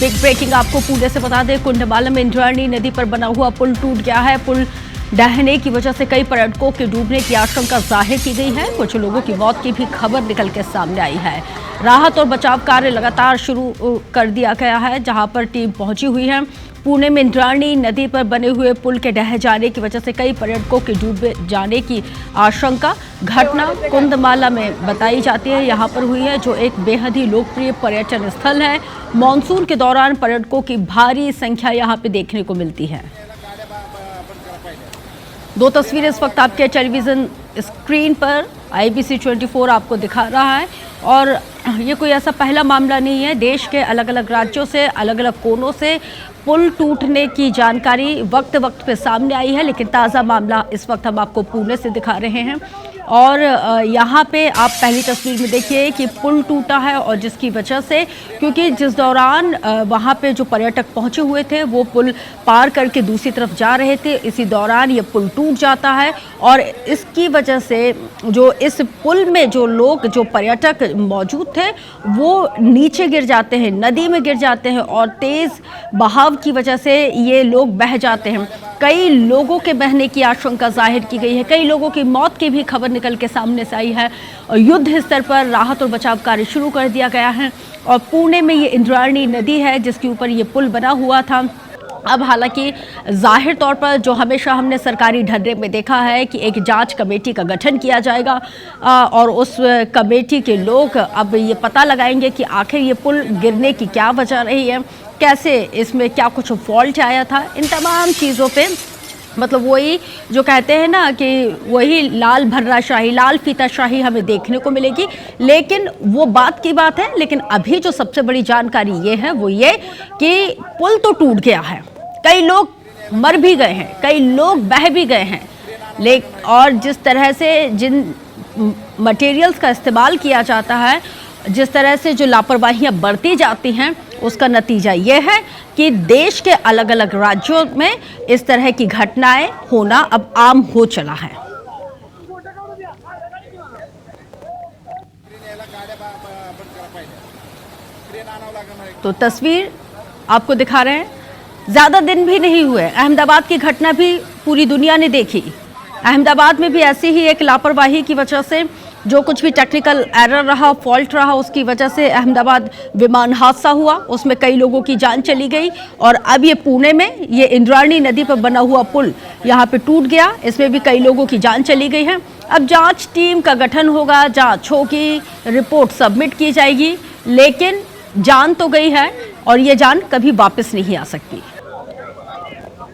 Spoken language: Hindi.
बिग ब्रेकिंग आपको पुणे से बता दें, कुंडमालम में इंद्रायणी नदी पर बना हुआ पुल टूट गया है। पुल ढहने की वजह से कई पर्यटकों के डूबने की आशंका जाहिर की गई है। कुछ लोगों की मौत की भी खबर निकल के सामने आई है। राहत और बचाव कार्य लगातार शुरू कर दिया गया है, जहां पर टीम पहुंची हुई है। पुणे में इंद्रायणी नदी पर बने हुए पुल के ढह जाने की वजह से कई पर्यटकों के डूब जाने की आशंका घटना कुंदमाला में बताई जाती है यहाँ पर हुई है, जो एक बेहद ही लोकप्रिय पर्यटन स्थल है। मॉनसून के दौरान पर्यटकों की भारी संख्या यहाँ पे देखने को मिलती है। दो तस्वीरें इस वक्त आपके टेलीविजन स्क्रीन पर IBC 24 आपको दिखा रहा है, और ये कोई ऐसा पहला मामला नहीं है। देश के अलग अलग राज्यों से, अलग अलग कोनों से पुल टूटने की जानकारी वक्त वक्त पे सामने आई है, लेकिन ताज़ा मामला इस वक्त हम आपको पुणे से दिखा रहे हैं। और यहाँ पे आप पहली तस्वीर में देखिए कि पुल टूटा है, और जिसकी वजह से, क्योंकि जिस दौरान वहाँ पे जो पर्यटक पहुँचे हुए थे वो पुल पार करके दूसरी तरफ जा रहे थे, इसी दौरान ये पुल टूट जाता है। और इसकी वजह से जो इस पुल में जो लोग, जो पर्यटक मौजूद थे, वो नीचे गिर जाते हैं, नदी में गिर जाते हैं, और तेज़ बहाव की वजह से ये लोग बह जाते हैं। कई लोगों के बहने की आशंका जाहिर की गई है। कई लोगों की मौत की भी खबर निकल के सामने से आई है। और युद्ध स्तर पर राहत और बचाव कार्य शुरू कर दिया गया है। और पुणे में ये इंद्रायणी नदी है जिसके ऊपर ये पुल बना हुआ था। अब हालांकि जाहिर तौर पर जो हमेशा हमने सरकारी ढर्रे में देखा है कि एक जांच कमेटी का गठन किया जाएगा, और उस कमेटी के लोग अब ये पता लगाएंगे कि आखिर ये पुल गिरने की क्या वजह रही है, कैसे इसमें क्या कुछ फॉल्ट आया था। इन तमाम चीज़ों पे मतलब वही जो कहते हैं ना कि वही लाल भर्रा शाही, लाल फीता शाही हमें देखने को मिलेगी। लेकिन वो बात की बात है, लेकिन अभी जो सबसे बड़ी जानकारी ये है वो ये कि पुल तो टूट गया है, कई लोग मर भी गए हैं, कई लोग बह भी गए हैं। और जिस तरह से जिन मटेरियल्स का इस्तेमाल किया जाता है, जिस तरह से जो लापरवाहियां बरती जाती हैं, उसका नतीजा ये है कि देश के अलग अलग राज्यों में इस तरह की घटनाएं होना अब आम हो चला है। तो तस्वीर आपको दिखा रहे हैं, ज़्यादा दिन भी नहीं हुए, अहमदाबाद की घटना भी पूरी दुनिया ने देखी। अहमदाबाद में भी ऐसी ही एक लापरवाही की वजह से, जो कुछ भी टेक्निकल एरर रहा, फॉल्ट रहा, उसकी वजह से अहमदाबाद विमान हादसा हुआ, उसमें कई लोगों की जान चली गई। और अब ये पुणे में ये इंद्रायणी नदी पर बना हुआ पुल यहाँ पे टूट गया, इसमें भी कई लोगों की जान चली गई है। अब जांच टीम का गठन होगा, जांच होगी, रिपोर्ट सबमिट की जाएगी, लेकिन जान तो गई है और ये जान कभी वापस नहीं आ सकती।